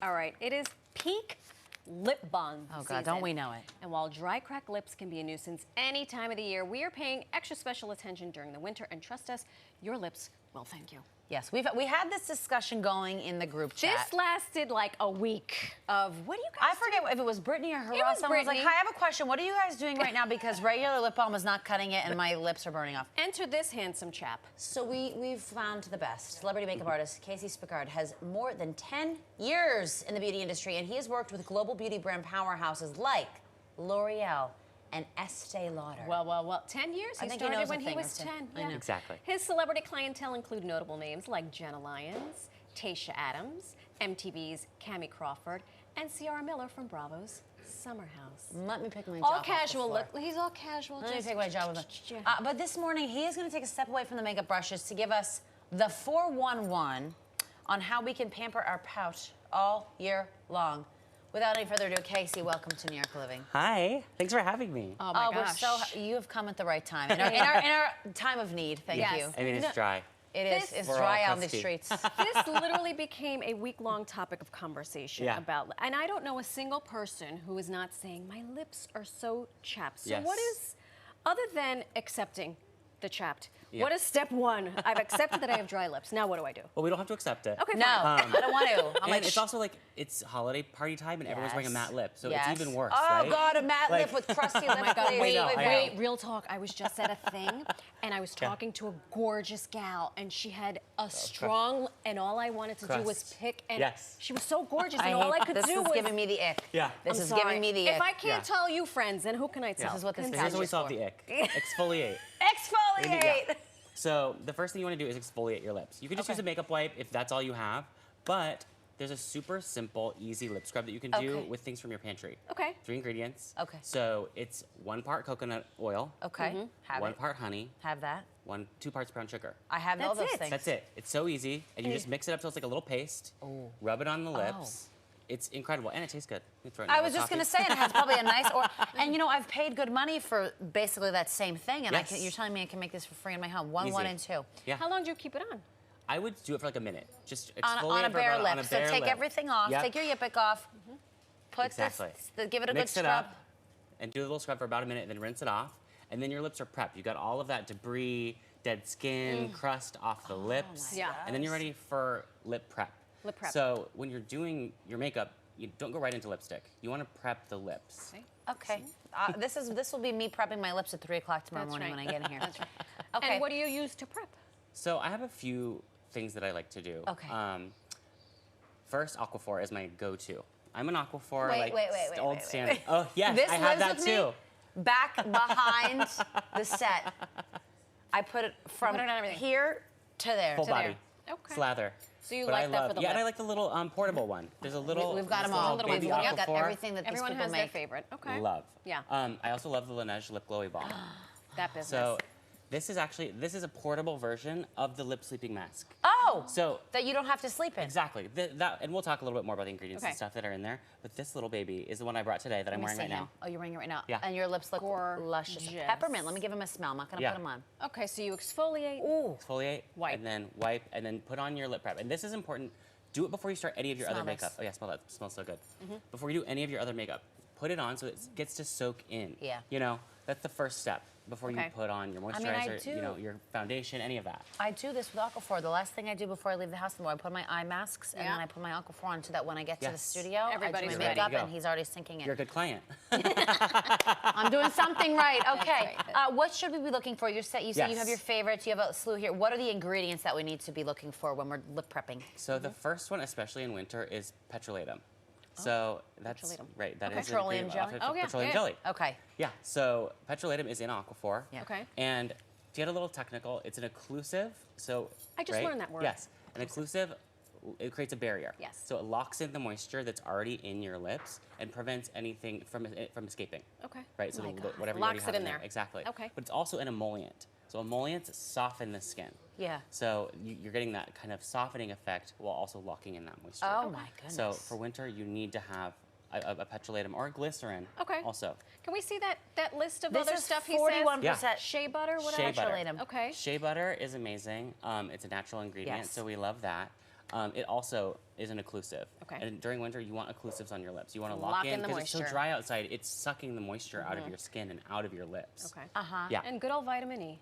All right, it is peak lip balm Oh, season. God, don't we know it? And while dry, cracked lips can be a nuisance any time of the year, we are paying extra special attention during the winter, and trust us, your lips will thank you. Yes, we had this discussion going in the group chat. This lasted like a week of, what do you guys I forget if it was Brittany or Hera. was Someone was like, Brittany. hi, I have a question. What are you guys doing right now? Because regular lip balm is not cutting it and my lips are burning off. Enter this handsome chap. So we've found the best. Celebrity makeup artist Kasey Spickard has more than 10 years in the beauty industry, and he has worked with global beauty brand powerhouses like L'Oreal and Estee Lauder. Well, 10 years? I He think he started knows a when he thing or was two. 10. I know. Exactly. His celebrity clientele include notable names like Jenna Lyons, Tayshia Adams, MTV's Cammie Crawford, and Ciara Miller from Bravo's Summer House. Let me pick my All job off the casual floor. look. He's all casual. Let me just- take my job with Yeah. it. But this morning, he is going to take a step away from the makeup brushes to give us the 411 on how we can pamper our pout all year long. Without any further ado, Kasey, welcome to New York Living. Hi, thanks for having me. Oh my gosh. You have come at the right time. In our time of need, thank Yes. you. I mean, it's dry. It is. This- It's We're dry all out on the crusty. streets. This literally became a week-long topic of conversation Yeah. about, and I don't know a single person who is not saying, my lips are so chapped. So Yes. what is, other than accepting the chapped, Yeah. what is step one? I've accepted that I have dry lips. Now what do I do? Well, we don't have to accept it. Okay, No, fine. I don't want to. I'm And like, it's also like, it's holiday party time and everyone's wearing a Yes. matte lip, so Yes. it's even worse, Oh, right? God, a matte Like- lip with crusty lips. Oh my God, please. wait, I know. wait, real talk. I was just at a thing, and I was talking to a gorgeous gal, and she had a strong, and all I wanted to do was Crust. pick, and Yes. she was so gorgeous, I and all I hate could this. do Is was... giving me the ick. Yeah. This I'm is sorry. giving me the ick. If I can't Yeah. tell you friends, then who can I tell? This is what this Here's how we is solve for. the ick. Exfoliate. Exfoliate. Yeah. So the first thing you want to do is exfoliate your lips. You can just use a makeup wipe if that's all you have, but there's a super simple, easy lip scrub that you can do Okay. with things from your pantry. Okay. 3 ingredients. Okay. So it's 1 part coconut oil, Okay. Have 1 it. part honey, Have that. 2 parts brown sugar. I have all That's those it. things. That's it. It's so easy, and you just mix it up so it's like a little paste. Ooh. Rub it on the lips. It's incredible, and it tastes good. You throw it in I a was little just going to coffee. say, it has probably a nice, and you know, I've paid good money for basically that same thing, and Yes. you're telling me I can make this for free in my home. 1, Easy. 1, and 2. Yeah. How long do you keep it on? I would do it for like a minute. Just On exfoliate a for bare about- lip. on a So bare take lip. everything off, Yep. take your Yippic off, put Exactly. this, give it a Mix good it scrub. up and do a little scrub for about a minute, then rinse it off. And then your lips are prepped. You got all of that debris, dead skin, crust off the lips. my Yeah. And then you're ready for lip prep. Lip prep. So when you're doing your makeup, you don't go right into lipstick. You want to prep the lips. Okay. Okay. This will be me prepping my lips at 3 o'clock tomorrow That's morning right. when I get in here. That's right. Okay. And what do you use to prep? So I have a few things that I like to do. Okay. First, Aquaphor is my go-to. I'm an Aquaphor, Wait, like wait, wait, wait, old wait, standard. wait. Oh yes, This I have lives that with too. me back behind the set. I put it from Put it on everything. here to there. Full To there. body. Okay. Slather. So you But like I that love, for the yeah, and I lip. like the little portable one. There's a little. We've got them this all. little We've baby We've got Aquaphor. everything that Everyone these people has their make. favorite. Okay. Love. Yeah. I also love the Laneige Lip Glowy Balm. That business. So this is a portable version of the lip sleeping mask. Oh, So that you don't have to sleep in. exactly. And we'll talk a little bit more about the ingredients Okay. and stuff that are in there. But this little baby is the one I brought today that I'm Let me wearing see right now. Oh, you're wearing it right now. Yeah. And your lips look luscious. Gorgeous. Peppermint. Let me give them a smell. I'm not going to Yeah. put them on. Okay, so you exfoliate. Ooh. Exfoliate, Wipe. and then wipe, and then put on your lip prep. And this is important. Do it before you start any of your Smell other this. makeup. Oh yeah, smell that. It smells so good. Before you do any of your other makeup, put it on so it gets to soak in. Yeah. You know, that's the first step before Okay. you put on your I mean, I moisturizer, you do. know, your foundation, any of that. I do this with Aquaphor. The last thing I do before I leave the house in the morning, I put my eye masks and Yeah. then I put my Aquaphor on so that when I get to the Yes. studio, Everybody's I do my ready. makeup Go. and he's already sinking in. You're a good client. I'm doing something right. Okay. right. What should we be looking for? You said you Yes. have your favorites. You have a slew here. What are the ingredients that we need to be looking for when we're lip prepping? So the first one, especially in winter, is petrolatum. So that's petrolatum. right. That Okay. is Petroleum jelly? Oh, yeah, petroleum yeah. jelly. Okay. Yeah. So petrolatum is in Aquaphor. Yeah. Okay. And to get a little technical, it's an occlusive. So I just learned that word. Yes, an occlusive. It creates a barrier. Yes. So it locks in the moisture that's already in your lips and prevents anything from escaping. Okay. Right. So Oh my God. whatever Locks you already have it in there. Exactly. Okay. But it's also an emollient. So emollients soften the skin. Yeah. So you're getting that kind of softening effect while also locking in that moisture. Oh my goodness. So for winter, you need to have a petrolatum or a glycerin. Okay. Also. Can we see that list of This other is stuff he 41% Yeah. Shea butter, whatever. Shea butter. petrolatum. Okay. Shea butter is amazing. It's a natural ingredient, Yes. so we love that. It also is an occlusive. Okay. And during winter, you want occlusives on your lips. You want to Lock lock in in the because it's so moisture. dry outside. It's sucking the moisture out of your skin and out of your lips. Okay. Yeah. And good old vitamin E.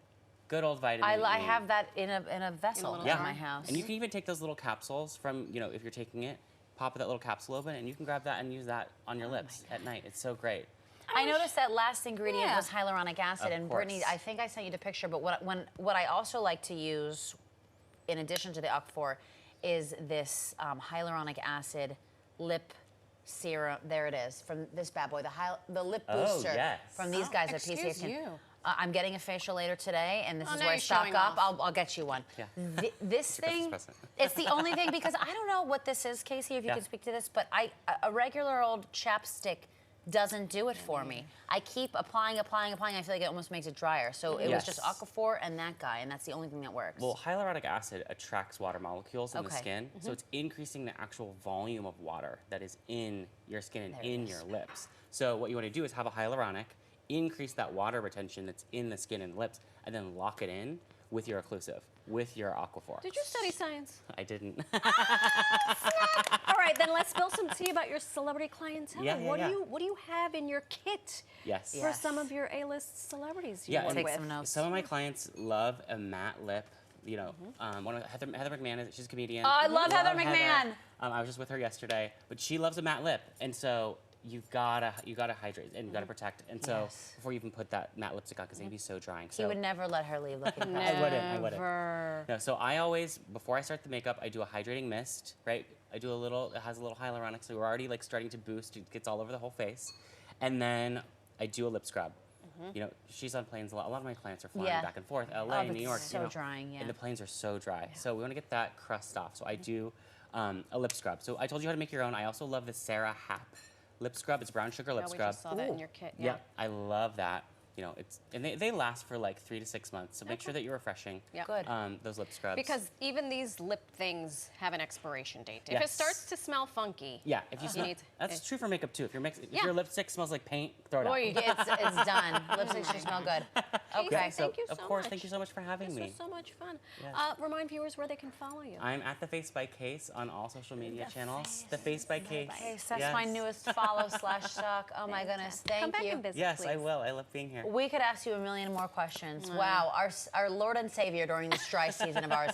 Good old vitamin E. I have that in a vessel little in jar. my house. And you can even take those little capsules from, you know, if you're taking it, pop that little capsule open, and you can grab that and use that on your lips at night. It's so great. I noticed that last ingredient Yeah. was hyaluronic acid, Of and Brittany, course. I think I sent you the picture. But what I also like to use, in addition to the Aquaphor, is this hyaluronic acid lip serum. There it is, from this bad boy, the lip Oh, booster yes. from these guys at PCA excuse Skin. you. I'm getting a facial later today, and this Oh, is now where I you're stock showing up. off. I'll get you one. Yeah. This Your Christmas thing, present. it's the only thing, because I don't know what this is, Kasey, if you Yeah. can speak to this, but a regular old chapstick doesn't do it for me. I keep applying. I feel like it almost makes it drier. So it was Yes. just Aquaphor and that guy, and that's the only thing that works. Well, hyaluronic acid attracts water molecules in the Okay. skin, so it's increasing the actual volume of water that is in your skin and There it in is. your lips. So what you want to do is have a hyaluronic, increase that water retention that's in the skin and lips, and then lock it in with your occlusive, with your Aquaphor. Did you study science? I didn't. All right, then let's spill some tea about your celebrity clientele. Yeah, yeah, what yeah. do you have in your kit Yes. for Yes. some of your A-list celebrities you Yeah, work and Take with? some notes. Some of my clients love a matte lip. You know, one of Heather McMahon, she's a comedian. Oh, I love Heather McMahon. I was just with her yesterday, but she loves a matte lip, and so you gotta hydrate and you gotta protect. And so Yes. before you even put that matte lipstick on, because it'd be so drying. He So would never let her leave looking I wouldn't. Never. No, so I always, before I start the makeup, I do a hydrating mist, right? I do a little, it has a little hyaluronic, so we're already like starting to boost. It gets all over the whole face. And then I do a lip scrub. You know, she's on planes a lot. A lot of my clients are flying Yeah. back and forth, LA, but New York. so you know, drying, yeah. And the planes are so dry. So we want to get that crust off. So I do a lip scrub. So I told you how to make your own. I also love the Sarah Happ lip scrub. It's brown sugar lip Yeah, we scrub. just saw that in your kit. Yeah, I love that. You know, and they last for like 3 to 6 months. So make sure that you're refreshing Yeah. Good. those lip scrubs. Because even these lip things have an expiration date. If it Yes. starts to smell funky, yeah, if you smell, need- that's true for makeup too. If Yeah. your lipstick smells like paint, throw it Boy, out. you get It's done. Lipstick should smell good. Okay. Casey, thank you so of course, much. thank you so much for having This me. was so much fun. Yes. Remind viewers where they can follow you. I'm at the Face by Case on all social media channels. The Face by Case. Yes, that's my newest follow/stock. Oh my goodness, thank Come back you. and visit, Yes, please. I will. I love being here. We could ask you a million more questions. Wow, our Lord and Savior during this dry season of ours.